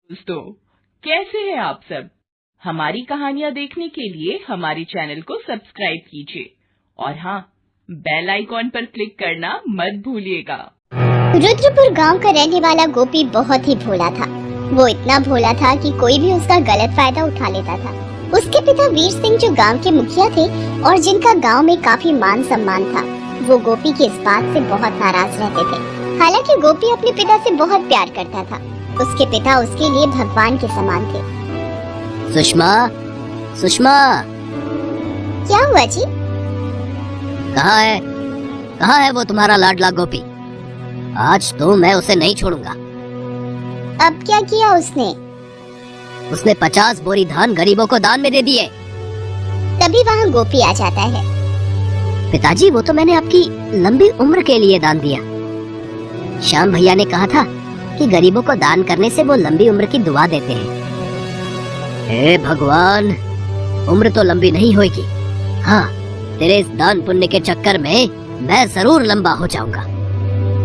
दोस्तों, कैसे हैं आप सब? हमारी कहानियां देखने के लिए हमारे चैनल को सब्सक्राइब कीजिए और हाँ, बेल आइकॉन पर क्लिक करना मत भूलिएगा। रुद्रपुर गांव का रहने वाला गोपी बहुत ही भोला था। वो इतना भोला था कि कोई भी उसका गलत फायदा उठा लेता था। उसके पिता वीर सिंह जो गांव के मुखिया थे और जिनका गांव में काफी मान सम्मान था, वो गोपी की इस बात से बहुत नाराज रहते थे। हालांकि गोपी अपने पिता से बहुत प्यार करता था। उसके पिता उसके लिए भगवान के समान थे। सुषमा, सुषमा, क्या हुआ जी? कहाँ है वो तुम्हारा लाडला गोपी? आज तो मैं उसे नहीं छोड़ूंगा। अब क्या किया उसने? उसने 50 बोरी धान गरीबों को दान में दे दिए। तभी वहाँ गोपी आ जाता है। पिताजी, वो तो मैंने आपकी लंबी उम्र के लिए दान दिया। श्याम भैया ने कहा था कि गरीबों को दान करने से वो लंबी उम्र की दुआ देते हैं। हे भगवान, उम्र तो लंबी नहीं होगी। हाँ, तेरे इस दान पुण्य के चक्कर में मैं जरूर लंबा हो जाऊंगा।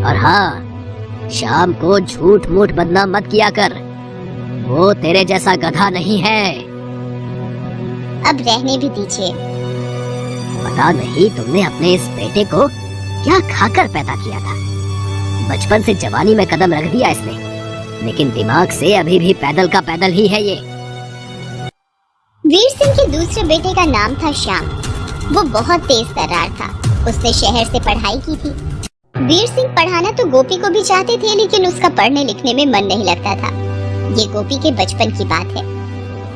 और हाँ, शाम को झूठ मूठ बदनाम मत किया कर, वो तेरे जैसा गधा नहीं है। अब रहने भी दीजिए। पता नहीं तुमने अपने इस बेटे को क्या खाकर पैदा किया था। बचपन से जवानी में कदम रख दिया इसने, लेकिन दिमाग से अभी भी पैदल का पैदल ही है ये। वीर सिंह के दूसरे बेटे का नाम था श्याम। वो बहुत तेज तर्रार था। उसने शहर से पढ़ाई की थी। वीर सिंह पढ़ाना तो गोपी को भी चाहते थे, लेकिन उसका पढ़ने लिखने में मन नहीं लगता था। ये गोपी के बचपन की बात है।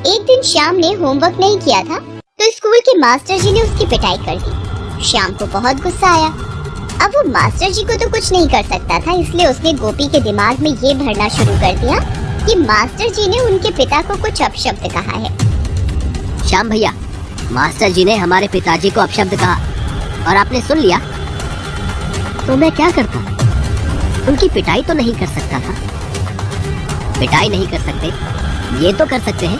एक दिन श्याम ने होमवर्क नहीं किया था तो स्कूल के मास्टर जी ने उसकी पिटाई कर दी। श्याम को बहुत गुस्सा आया। अब वो मास्टर जी को तो कुछ नहीं कर सकता था, इसलिए उसने गोपी के दिमाग में ये भरना शुरू कर दिया कि मास्टर जी ने उनके पिता को कुछ अपशब्द कहा है। श्याम भैया, मास्टर जी ने हमारे पिताजी को अपशब्द कहा और आपने सुन लिया, तो मैं क्या करता? उनकी पिटाई तो नहीं कर सकता था। पिटाई नहीं कर सकते, ये तो कर सकते हैं।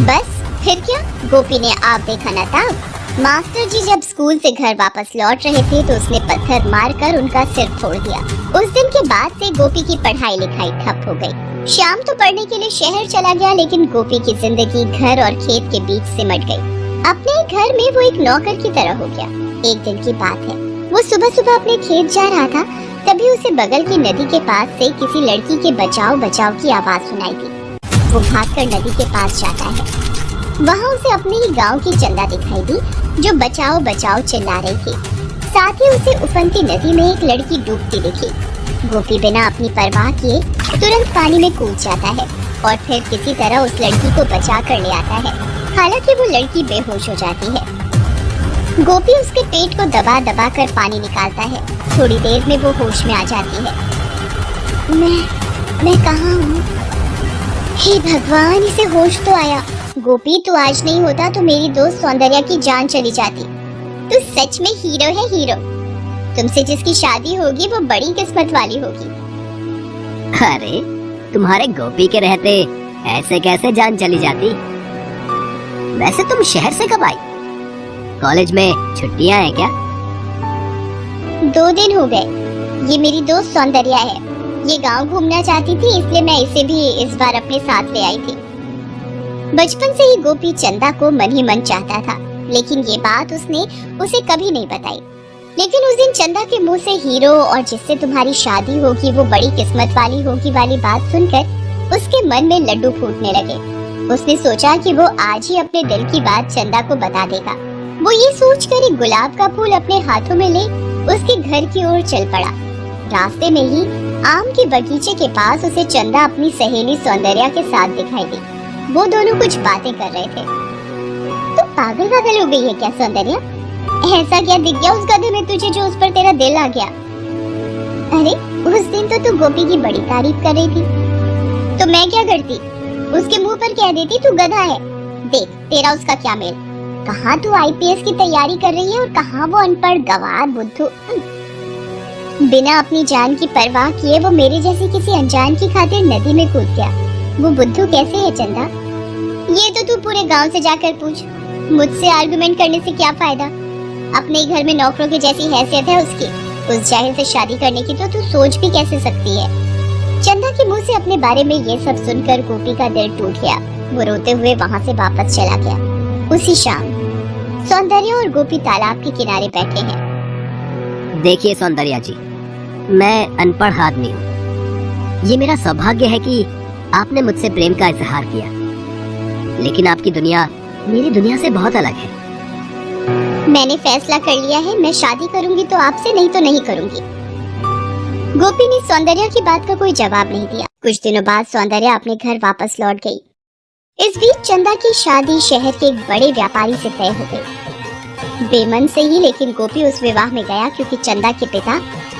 बस फिर क्या, गोपी ने आप देखा न था। मास्टर जी जब स्कूल से घर वापस लौट रहे थे तो उसने पत्थर मारकर उनका सिर फोड़ दिया। उस दिन के बाद से गोपी की पढ़ाई लिखाई ठप हो गई। श्याम तो पढ़ने के लिए शहर चला गया, लेकिन गोपी की जिंदगी घर और खेत के बीच सिमट गई। अपने घर में वो एक नौकर की तरह हो गया। एक दिन की बात है, वो सुबह सुबह अपने खेत जा रहा था, तभी उसे बगल की नदी के पास से किसी लड़की के बचाओ बचाओ की आवाज सुनाई दी। वो भागकर नदी के पास जाता है। वहाँ उसे अपने ही गांव की चंदा दिखाई दी, जो बचाओ बचाओ चिल्ला रही थी। साथ ही उसे उफनती नदी में एक लड़की डूबती दिखी। गोपी बिना अपनी परवाह किए तुरंत पानी में कूद जाता है और फिर किसी तरह उस लड़की को बचा कर ले आता है। हालांकि वो लड़की बेहोश हो जाती है। गोपी उसके पेट को दबा दबा कर पानी निकालता है। थोड़ी देर में वो होश में आ जाती है। मैं कहाँ हूँ? हे भगवान, इसे होश तो आया। गोपी, तू आज नहीं होता तो मेरी दोस्त सौंदर्या की जान चली जाती। तू सच में हीरो है, हीरो। तुमसे जिसकी शादी होगी वो बड़ी किस्मत वाली होगी। अरे, तुम्हारे गोपी के रहते ऐसे कैसे जान चली जाती? वैसे तुम शहर से कब आई? कॉलेज में छुट्टियां हैं क्या? 2 दिन हो गए। ये मेरी दोस्त सौंदर्या है। ये गांव घूमना चाहती थी, इसलिए मैं इसे भी इस बार अपने साथ ले आई थी। बचपन से ही गोपी चंदा को मन ही मन चाहता था, लेकिन ये बात उसने उसे कभी नहीं बताई। लेकिन उस दिन चंदा के मुंह से हीरो और जिससे तुम्हारी शादी होगी वो बड़ी किस्मत वाली होगी वाली बात सुनकर उसके मन में लड्डू फूटने लगे। उसने सोचा कि वो आज ही अपने दिल की बात चंदा को बता देगा। वो ये सोचकर एक गुलाब का फूल अपने हाथों में ले उसके घर की ओर चल पड़ा। रास्ते में ही आम के बगीचे के पास उसे चंदा अपनी सहेली सौंदर्या के साथ दिखाई दी। वो दोनों कुछ बातें कर रहे थे। तो पागल हो गई है क्या सौंदर्या? ऐसा क्या दिख गया उस गधे में तुझे जो उस पर तेरा दिल आ गया? अरे, उस दिन तो तू गोपी की बड़ी तारीफ कर रही थी, तो मैं क्या करती? उसके मुंह पर कह देती तू गधा है। देख तेरा उसका क्या मेल। कहाँ तू आईपीएस की तैयारी कर रही है और कहाँ वो अनपढ़ गंवार बुद्धू। बिना अपनी जान की परवाह किए वो मेरे जैसी किसी अनजान की खातिर नदी में कूद गया। वो बुद्धू कैसे है चंदा? ये तो तू पूरे गांव से जाकर पूछ। मुझसे आर्गुमेंट करने से क्या फायदा? अपने घर में नौकरों की जैसी हैसियत है उसकी। उस जाहिल से शादी करने की तो तू सोच भी कैसे सकती है? चंदा के मुंह से अपने बारे में ये सब सुनकर गोपी का दिल टूट गया। वो रोते हुए वहाँ से वापस चला गया। उसी शाम सौंदर्या और गोपी तालाब के किनारे बैठे हैं। देखिए सौंदर्या जी, मैं अनपढ़ आदमी हूँ। ये मेरा सौभाग्य है कि आपने मुझसे प्रेम का इजहार किया, लेकिन आपकी दुनिया मेरी दुनिया से बहुत अलग है। मैंने फैसला कर लिया है, मैं शादी करूंगी तो आपसे, नहीं तो नहीं करूंगी। गोपी ने सौंदर्या की बात का कोई जवाब नहीं दिया। कुछ दिनों बाद सौंदर्या अपने घर वापस लौट गई। इस बीच चंदा की शादी शहर के एक बड़े व्यापारी से तय हो गई। बेमन से ही, लेकिन गोपी उस विवाह में गया क्योंकि चंदा के पिता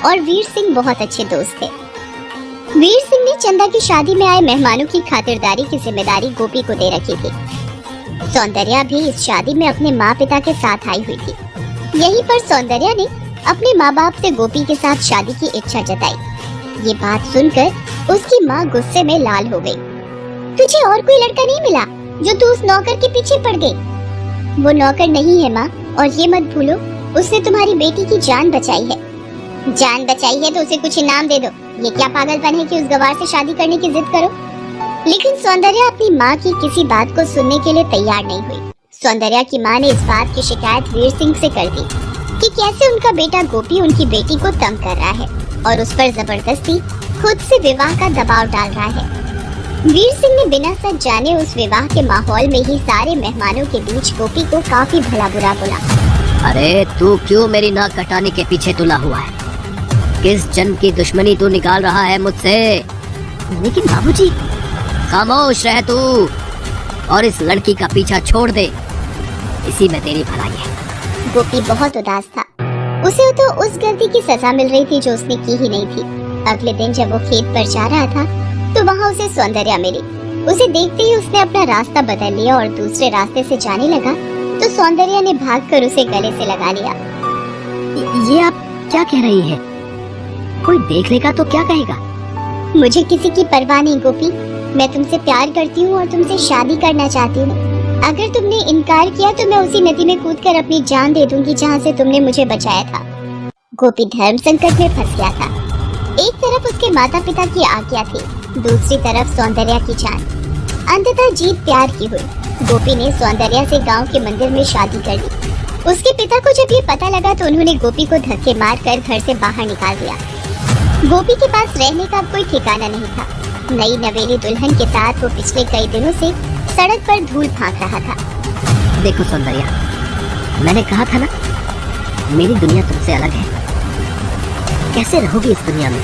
और वीर सिंह बहुत अच्छे दोस्त थे। वीर सिंह ने चंदा की शादी में आए मेहमानों की खातिरदारी की जिम्मेदारी गोपी को दे रखी थी। सौंदर्या भी इस शादी में अपने माँ पिता के साथ आई हुई थी। यहीं पर सौंदर्या ने अपने माँ बाप से गोपी के साथ शादी की इच्छा जताई। ये बात सुनकर उसकी माँ गुस्से में लाल हो गई। तुझे और कोई लड़का नहीं मिला जो तू उस नौकर के पीछे पड़ गई? वो नौकर नहीं है माँ, और ये मत भूलो उसने तुम्हारी बेटी की जान बचाई है। जान बचाई है तो उसे कुछ इनाम दे दो। ये क्या पागलपन है कि उस गवार से शादी करने की जिद करो? लेकिन सौंदर्या अपनी माँ की किसी बात को सुनने के लिए तैयार नहीं हुई। सौंदर्या की माँ ने इस बात की शिकायत वीर सिंह से कर दी कि कैसे उनका बेटा गोपी उनकी बेटी को तंग कर रहा है और उस पर जबरदस्ती खुद से विवाह का दबाव डाल रहा है। वीर सिंह ने बिना सच जाने उस विवाह के माहौल में ही सारे मेहमानों के बीच गोपी को काफी भला बुरा बोला। अरे तू क्यों मेरी नाक कटाने के पीछे तुला हुआ है? किस जन्म की दुश्मनी तू निकाल रहा है मुझसे? लेकिन बाबूजी, खामोश रह तू और इस लड़की का पीछा छोड़ दे, इसी में तेरी भलाई है। गोपी बहुत उदास था। उसे तो उस गलती की सजा मिल रही थी जो उसने की ही नहीं थी। अगले दिन जब वो खेत पर जा रहा था तो वहाँ उसे सौंदर्या मिली। उसे देखते ही उसने अपना रास्ता बदल लिया और दूसरे रास्ते से जाने लगा तो सौंदर्या ने भागकर उसे गले से लगा लिया। ये आप क्या कह रही हैं? कोई देख लेगा तो क्या कहेगा? मुझे किसी की परवाह नहीं गोपी, मैं तुमसे प्यार करती हूँ और तुमसे शादी करना चाहती हूँ। अगर तुमने इनकार किया तो मैं उसी नदी में कूदकर अपनी जान दे दूंगी जहाँ से तुमने मुझे बचाया था। गोपी धर्म संकट में फंस गया था। एक तरफ उसके माता पिता की आज्ञा थी, दूसरी तरफ सौंदर्या की जान। अंततः जीत प्यार की हुई। गोपी ने सौंदर्या से गांव के मंदिर में शादी कर ली। उसके पिता को जब ये पता लगा तो उन्होंने गोपी को धक्के मारकर घर से बाहर निकाल दिया। गोपी के पास रहने का कोई ठिकाना नहीं था। नई नवेली दुल्हन के साथ वो पिछले कई दिनों से सड़क पर धूल फांक रहा था। देखो सौंदर्या, मैंने कहा था ना, मेरी दुनिया तुमसे अलग है। कैसे रहोगी इस दुनिया में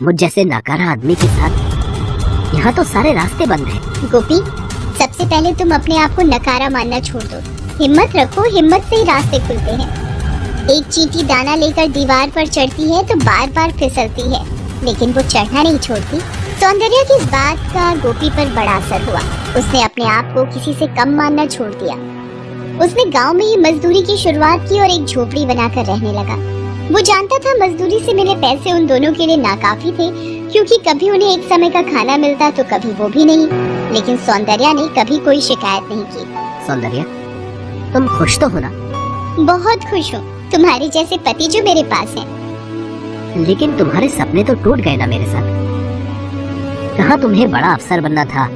मुझ जैसे नाकारा आदमी के साथ? यहाँ तो सारे रास्ते बंद हैं। गोपी, सबसे पहले तुम अपने आप को नकारा मानना छोड़ दो। हिम्मत रखो, हिम्मत से ही रास्ते खुलते हैं। एक चींटी दाना लेकर दीवार पर चढ़ती है तो बार बार फिसलती है, लेकिन वो चढ़ना नहीं छोड़ती। सौंदर्या की इस बात का गोपी पर बड़ा असर हुआ। उसने अपने आप को किसी से कम मानना छोड़ दिया। उसने गांव में ही मजदूरी की शुरुआत की और एक झोपड़ी बनाकर रहने लगा। वो जानता था मजदूरी से मिले पैसे उन दोनों के लिए नाकाफी थे, क्योंकि कभी उन्हें एक समय का खाना मिलता तो कभी वो भी नहीं। लेकिन सौंदर्या ने कभी कोई शिकायत नहीं की। सौंदर्या, तुम खुश तो हो ना? बहुत खुश हूँ, तुम्हारे जैसे पति जो मेरे पास हैं। लेकिन तुम्हारे सपने तो टूट गए ना मेरे साथ। कहाँ तुम्हें बड़ा अफसर बनना था,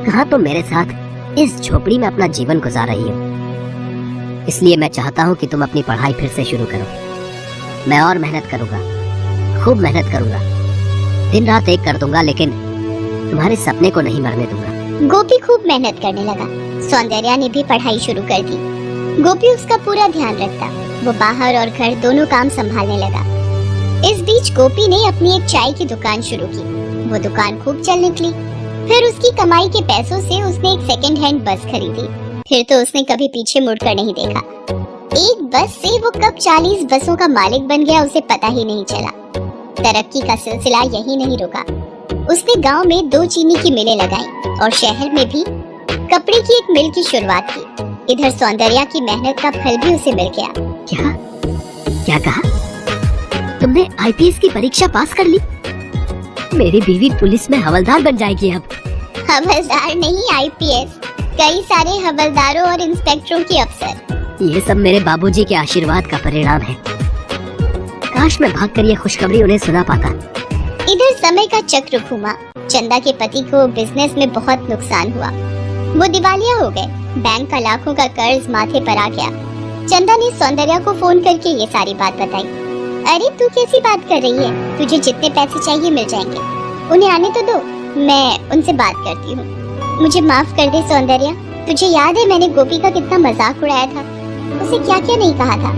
कहाँ तुम मेरे साथ इस झोपड़ी में अपना जीवन गुजार रही हो। इसलिए मैं चाहता हूँ कि तुम अपनी पढ़ाई फिर से शुरू करो। मैं और मेहनत करूंगा, खूब मेहनत करूंगा, दिन रात एक कर दूंगा, लेकिन तुम्हारे सपने को नहीं मरने दूंगा। गोपी खूब मेहनत करने लगा। सौंदर्या ने भी पढ़ाई शुरू कर दी। गोपी उसका पूरा ध्यान रखता। वो बाहर और घर दोनों काम संभालने लगा। इस बीच गोपी ने अपनी एक चाय की दुकान शुरू की। वो दुकान खूब चल निकली। फिर उसकी कमाई के पैसों से उसने एक सेकंड हैंड बस खरीदी। फिर तो उसने कभी पीछे मुड़कर नहीं देखा। एक बस से वो कब 40 बसों का मालिक बन गया उसे पता ही नहीं चला। तरक्की का सिलसिला यही नहीं रुका। उसने गांव में 2 चीनी की मिलें लगाई और शहर में भी कपड़े की एक मिल की शुरुआत की। इधर सौंदर्या की मेहनत का फल भी उसे मिल गया। क्या क्या कहा तुमने? आईपीएस की परीक्षा पास कर ली? मेरी बीवी पुलिस में हवलदार बन जाएगी अब। हवलदार नहीं, आईपीएस। कई सारे हवलदारों और इंस्पेक्टरों के अफसर। ये सब मेरे बाबूजी के आशीर्वाद का परिणाम है। काश मैं भागकर ये खुशखबरी उन्हें सुना पाता। इधर समय का चक्र घूमा। चंदा के पति को बिजनेस में बहुत नुकसान हुआ। वो दिवालिया हो गए। बैंक का लाखों का कर्ज माथे पर आ गया। चंदा ने सौंदर्या को फोन करके ये सारी बात बताई। अरे तू कैसी बात कर रही है? तुझे जितने पैसे चाहिए मिल जाएंगे। उन्हें आने तो दो, मैं उनसे बात करती हूँ। मुझे माफ कर दे सौंदर्या, तुझे याद है मैंने गोपी का कितना मजाक उड़ाया था? उसे क्या क्या नहीं कहा था।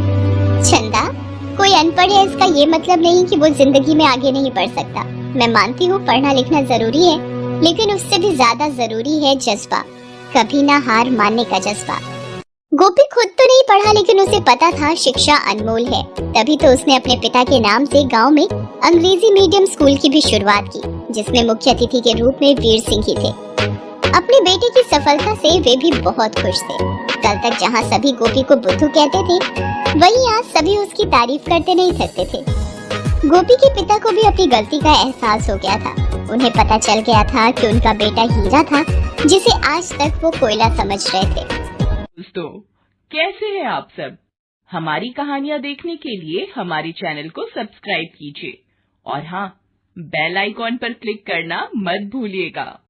चंदा, कोई अनपढ़ है इसका ये मतलब नहीं कि वो जिंदगी में आगे नहीं बढ़ सकता। मैं मानती हूँ पढ़ना लिखना जरूरी है, लेकिन उससे भी ज्यादा जरूरी है जज्बा, कभी ना हार मानने का जज्बा। गोपी खुद तो नहीं पढ़ा, लेकिन उसे पता था शिक्षा अनमोल है। तभी तो उसने अपने पिता के नाम से गांव में अंग्रेजी मीडियम स्कूल की भी शुरुआत की, जिसमें मुख्य अतिथि के रूप में वीर सिंह ही थे। अपने बेटे की सफलता से वे भी बहुत खुश थे। कल तक जहाँ सभी गोपी को बुद्धू कहते थे, वहीं आज सभी उसकी तारीफ करते नहीं थकते थे। गोपी के पिता को भी अपनी गलती का एहसास हो गया था। उन्हें पता चल गया था कि उनका बेटा हीरा था, जिसे आज तक वो कोयला समझ रहे थे। दोस्तों, कैसे हैं आप सब? हमारी कहानियां देखने के लिए हमारे चैनल को सब्सक्राइब कीजिए और हाँ, बेल आइकॉन पर क्लिक करना मत भूलिएगा।